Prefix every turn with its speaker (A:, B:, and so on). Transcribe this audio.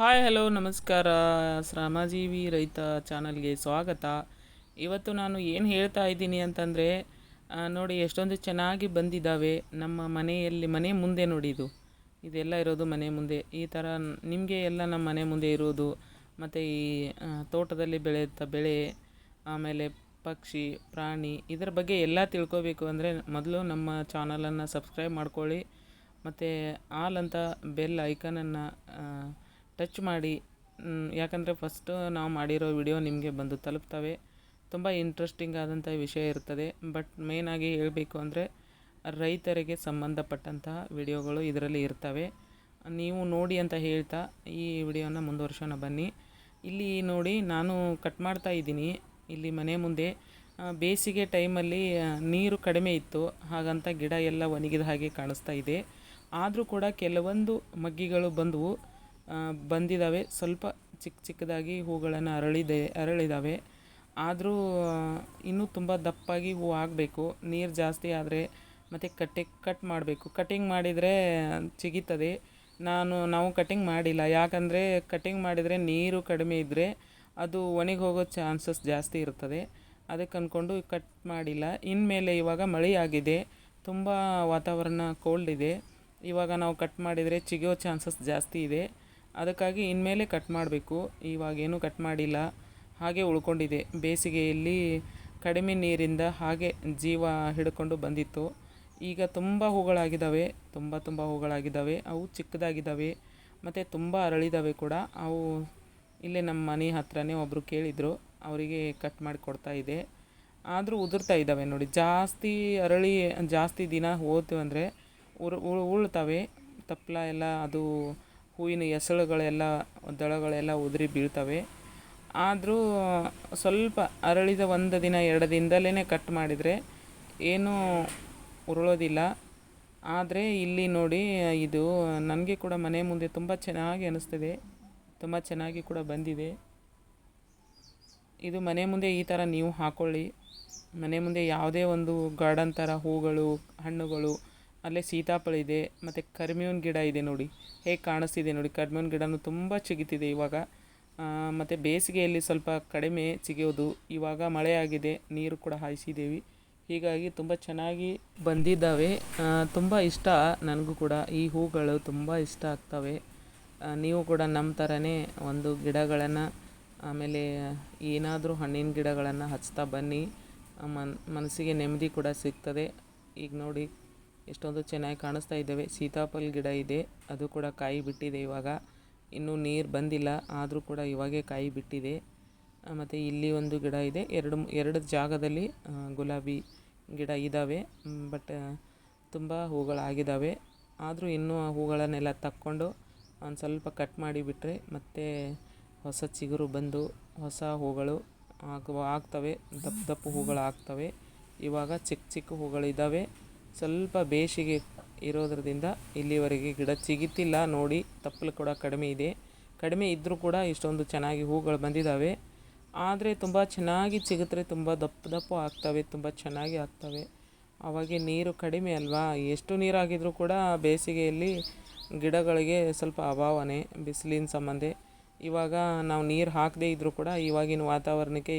A: Hi hello ನಮಸ್ಕಾರ. ಶ್ರಮಜೀವಿ ರೈತ ಚಾನಲ್ಗೆ ಸ್ವಾಗತ. ಇವತ್ತು ನಾನು ಏನು ಹೇಳ್ತಾ ಇದ್ದೀನಿ ಅಂತಂದರೆ, ನೋಡಿ ಎಷ್ಟೊಂದು ಚೆನ್ನಾಗಿ ಬಂದಿದ್ದಾವೆ ನಮ್ಮ ಮನೆ ಮುಂದೆ. ನೋಡಿ ಇದೆಲ್ಲ ಇರೋದು ಮನೆ ಮುಂದೆ. ಈ ಥರ ನಿಮಗೆ ಎಲ್ಲ ನಮ್ಮ ಮನೆ ಮುಂದೆ ಇರೋದು, ಮತ್ತು ಈ ತೋಟದಲ್ಲಿ ಬೆಳೆಯುತ್ತ ಬೆಳೆ, ಆಮೇಲೆ ಪಕ್ಷಿ ಪ್ರಾಣಿ ಇದರ ಬಗ್ಗೆ ಎಲ್ಲ ತಿಳ್ಕೊಬೇಕು ಅಂದರೆ ಮೊದಲು ನಮ್ಮ ಚಾನಲನ್ನು ಸಬ್ಸ್ಕ್ರೈಬ್ ಮಾಡ್ಕೊಳ್ಳಿ, ಮತ್ತು ಆಲ್ ಅಂತ ಬೆಲ್ ಐಕನನ್ನು ಟಚ್ ಮಾಡಿ. ಯಾಕಂದರೆ ಫಸ್ಟು ನಾವು ಮಾಡಿರೋ ವಿಡಿಯೋ ನಿಮಗೆ ಬಂದು ತಲುಪ್ತವೆ. ತುಂಬ ಇಂಟ್ರೆಸ್ಟಿಂಗ್ ಆದಂಥ ವಿಷಯ ಇರ್ತದೆ. ಬಟ್ ಮೇಯ್ನಾಗಿ ಹೇಳಬೇಕು ಅಂದರೆ ರೈತರಿಗೆ ಸಂಬಂಧಪಟ್ಟಂತಹ ವಿಡಿಯೋಗಳು ಇದರಲ್ಲಿ ಇರ್ತವೆ. ನೀವು ನೋಡಿ ಅಂತ ಹೇಳ್ತಾ ಈ ವಿಡಿಯೋನ ಮುಂದುವರ್ಸೋಣ ಬನ್ನಿ. ಇಲ್ಲಿ ನೋಡಿ ನಾನು ಕಟ್ ಮಾಡ್ತಾ ಇದ್ದೀನಿ. ಇಲ್ಲಿ ಮನೆ ಮುಂದೆ ಬೇಸಿಗೆ ಟೈಮಲ್ಲಿ ನೀರು ಕಡಿಮೆ ಇತ್ತು, ಹಾಗಂತ ಗಿಡ ಎಲ್ಲ ಒಣಗಿದ ಹಾಗೆ ಕಾಣಿಸ್ತಾ ಇದೆ. ಆದರೂ ಕೂಡ ಕೆಲವೊಂದು ಮಗ್ಗಿಗಳು ಬಂದಿದ್ದಾವೆ. ಸ್ವಲ್ಪ ಚಿಕ್ಕದಾಗಿ ಹೂಗಳನ್ನು ಅರಳಿದ್ದಾವೆ. ಆದರೂ ಇನ್ನೂ ತುಂಬ ದಪ್ಪಾಗಿ ಹೂ ಆಗಬೇಕು. ನೀರು ಜಾಸ್ತಿ ಆದರೆ ಮತ್ತು ಕಟ್ ಮಾಡಬೇಕು. ಕಟಿಂಗ್ ಮಾಡಿದರೆ ಚಿಗಿತದೆ. ನಾವು ಕಟಿಂಗ್ ಮಾಡಿಲ್ಲ. ಯಾಕಂದರೆ ಕಟಿಂಗ್ ಮಾಡಿದರೆ ನೀರು ಕಡಿಮೆ ಇದ್ದರೆ ಅದು ಒಣಗಿ ಹೋಗೋ ಚಾನ್ಸಸ್ ಜಾಸ್ತಿ ಇರ್ತದೆ. ಅದಕ್ಕೆ ಅಂದ್ಕೊಂಡು ಕಟ್ ಮಾಡಿಲ್ಲ. ಇನ್ಮೇಲೆ ಇವಾಗ ಮಳೆಯಾಗಿದೆ, ತುಂಬ ವಾತಾವರಣ ಕೋಲ್ಡ್ ಇದೆ. ಇವಾಗ ನಾವು ಕಟ್ ಮಾಡಿದರೆ ಚಿಗಿಯೋ ಚಾನ್ಸಸ್ ಜಾಸ್ತಿ ಇದೆ. ಅದಕ್ಕಾಗಿ ಇನ್ಮೇಲೆ ಕಟ್ ಮಾಡಬೇಕು. ಇವಾಗೇನು ಕಟ್ ಮಾಡಿಲ್ಲ, ಹಾಗೆ ಉಳ್ಕೊಂಡಿದೆ. ಬೇಸಿಗೆಯಲ್ಲಿ ಕಡಿಮೆ ನೀರಿಂದ ಹಾಗೆ ಜೀವ ಹಿಡ್ಕೊಂಡು ಬಂದಿತ್ತು. ಈಗ ತುಂಬ ಹೂಗಳಾಗಿದ್ದಾವೆ, ತುಂಬ ಹೂಗಳಾಗಿದ್ದಾವೆ. ಅವು ಚಿಕ್ಕದಾಗಿದ್ದಾವೆ ಮತ್ತು ತುಂಬ ಅರಳಿದ್ದಾವೆ ಕೂಡ. ಅವು ಇಲ್ಲೇ ನಮ್ಮ ಮನೆ ಹತ್ರನೇ ಒಬ್ಬರು ಕೇಳಿದರು, ಅವರಿಗೆ ಕಟ್ ಮಾಡಿ ಕೊಡ್ತಾ ಇದೆ. ಆದರೂ ಉದುರ್ತಾ ಇದ್ದಾವೆ ನೋಡಿ. ಜಾಸ್ತಿ ದಿನ ಹೋಯ್ತು ಅಂದರೆ ಉಳ್ತವೆ. ತಪ್ಪಲ ಎಲ್ಲ, ಅದು ಹೂವಿನ ಎಸಳುಗಳೆಲ್ಲ, ದಳಗಳೆಲ್ಲ ಉದುರಿ ಬೀಳ್ತವೆ. ಆದರೂ ಸ್ವಲ್ಪ ಅರಳಿದ 1 ದಿನ 2 ದಿನದಲ್ಲೇ ಕಟ್ ಮಾಡಿದರೆ ಏನೂ ಉರುಳೋದಿಲ್ಲ. ಆದರೆ ಇಲ್ಲಿ ನೋಡಿ, ಇದು ನನಗೆ ಕೂಡ ಮನೆ ಮುಂದೆ ತುಂಬ ಚೆನ್ನಾಗಿ ಅನ್ನಿಸ್ತದೆ. ತುಂಬ ಚೆನ್ನಾಗಿ ಕೂಡ ಬಂದಿದೆ. ಇದು ಮನೆ ಮುಂದೆ ಈ ಥರ ನೀವು ಹಾಕ್ಕೊಳ್ಳಿ. ಮನೆ ಮುಂದೆ ಯಾವುದೇ ಒಂದು ಗಾರ್ಡನ್ ಥರ ಹೂಗಳು, ಹಣ್ಣುಗಳು, ಅಲ್ಲೇ ಸೀತಾಫಲ ಇದೆ, ಮತ್ತು ಕರಿಬೇವಿನ ಗಿಡ ಇದೆ ನೋಡಿ, ಹೇಗೆ ಕಾಣಿಸ್ತಿದೆ ನೋಡಿ. ಕರಿಬೇವಿನ ಗಿಡನೂ ತುಂಬ ಚಿಗಿತಿದೆ ಇವಾಗ. ಮತ್ತು ಬೇಸಿಗೆಯಲ್ಲಿ ಸ್ವಲ್ಪ ಕಡಿಮೆ ಚಿಗಿಯೋದು. ಇವಾಗ ಮಳೆ ಆಗಿದೆ, ನೀರು ಕೂಡ ಹಾಯಿಸಿದ್ದೀವಿ, ಹೀಗಾಗಿ ತುಂಬ ಚೆನ್ನಾಗಿ ಬಂದಿದ್ದಾವೆ. ತುಂಬ ಇಷ್ಟ ನನಗೂ ಕೂಡ. ಈ ಹೂಗಳು ತುಂಬ ಇಷ್ಟ ಆಗ್ತವೆ. ನೀವು ಕೂಡ ನಮ್ಮ ಥರನೇ ಒಂದು ಗಿಡಗಳನ್ನು, ಆಮೇಲೆ ಏನಾದರೂ ಹಣ್ಣಿನ ಗಿಡಗಳನ್ನು ಹಚ್ತಾ ಬನ್ನಿ. ಮನಸ್ಸಿಗೆ ನೆಮ್ಮದಿ ಕೂಡ ಸಿಗ್ತದೆ. ಈಗ ನೋಡಿ ಎಷ್ಟೊಂದು ಚೆನ್ನಾಗಿ ಕಾಣಿಸ್ತಾ ಇದ್ದಾವೆ. ಸೀತಾಫಲ ಗಿಡ ಇದೆ, ಅದು ಕೂಡ ಕಾಯಿ ಬಿಟ್ಟಿದೆ ಇವಾಗ. ಇನ್ನೂ ನೀರು ಬಂದಿಲ್ಲ, ಆದರೂ ಕೂಡ ಇವಾಗೇ ಕಾಯಿ ಬಿಟ್ಟಿದೆ. ಮತ್ತು ಇಲ್ಲಿ ಒಂದು ಗಿಡ ಇದೆ. ಎರಡು ಜಾಗದಲ್ಲಿ ಗುಲಾಬಿ ಗಿಡ ಇದ್ದಾವೆ. ಬಟ್ ತುಂಬ ಹೂಗಳಾಗಿದ್ದಾವೆ. ಆದರೂ ಇನ್ನೂ ಆ ಹೂಗಳನ್ನೆಲ್ಲ ತಕ್ಕೊಂಡು ಒಂದು ಸ್ವಲ್ಪ ಕಟ್ ಮಾಡಿಬಿಟ್ರೆ ಮತ್ತೆ ಹೊಸ ಚಿಗುರು ಬಂದು ಹೊಸ ಹೂಗಳು ಆಗ್ತವೆ. ದಪ್ಪ ಹೂಗಳು ಆಗ್ತವೆ. ಇವಾಗ ಚಿಕ್ಕ ಹೂಗಳಿದ್ದಾವೆ. ಸ್ವಲ್ಪ ಬೇಸಿಗೆ ಇರೋದ್ರಿಂದ ಇಲ್ಲಿವರೆಗೆ ಗಿಡ ಚಿಗಿತಿಲ್ಲ ನೋಡಿ. ತಪ್ಪಲು ಕೂಡ ಕಡಿಮೆ ಇದ್ದರೂ ಕೂಡ ಇಷ್ಟೊಂದು ಚೆನ್ನಾಗಿ ಹೂಗಳು ಬಂದಿದ್ದಾವೆ. ಆದರೆ ತುಂಬ ಚೆನ್ನಾಗಿ ಚಿಗುತ್ರೆ ತುಂಬ ದಪ್ಪ ಆಗ್ತವೆ, ತುಂಬ ಚೆನ್ನಾಗಿ ಆಗ್ತವೆ. ಅವಾಗೆ ನೀರು ಕಡಿಮೆ ಅಲ್ವಾ. ಎಷ್ಟು ನೀರಾಗಿದ್ರೂ ಕೂಡ ಬೇಸಿಗೆಯಲ್ಲಿ ಗಿಡಗಳಿಗೆ ಸ್ವಲ್ಪ ಅಭಾವನೆ, ಬಿಸಿಲಿನ ಸಂಬಂಧ. ಇವಾಗ ನಾವು ನೀರು ಹಾಕದೇ ಇದ್ದರೂ ಕೂಡ ಇವಾಗಿನ ವಾತಾವರಣಕ್ಕೆ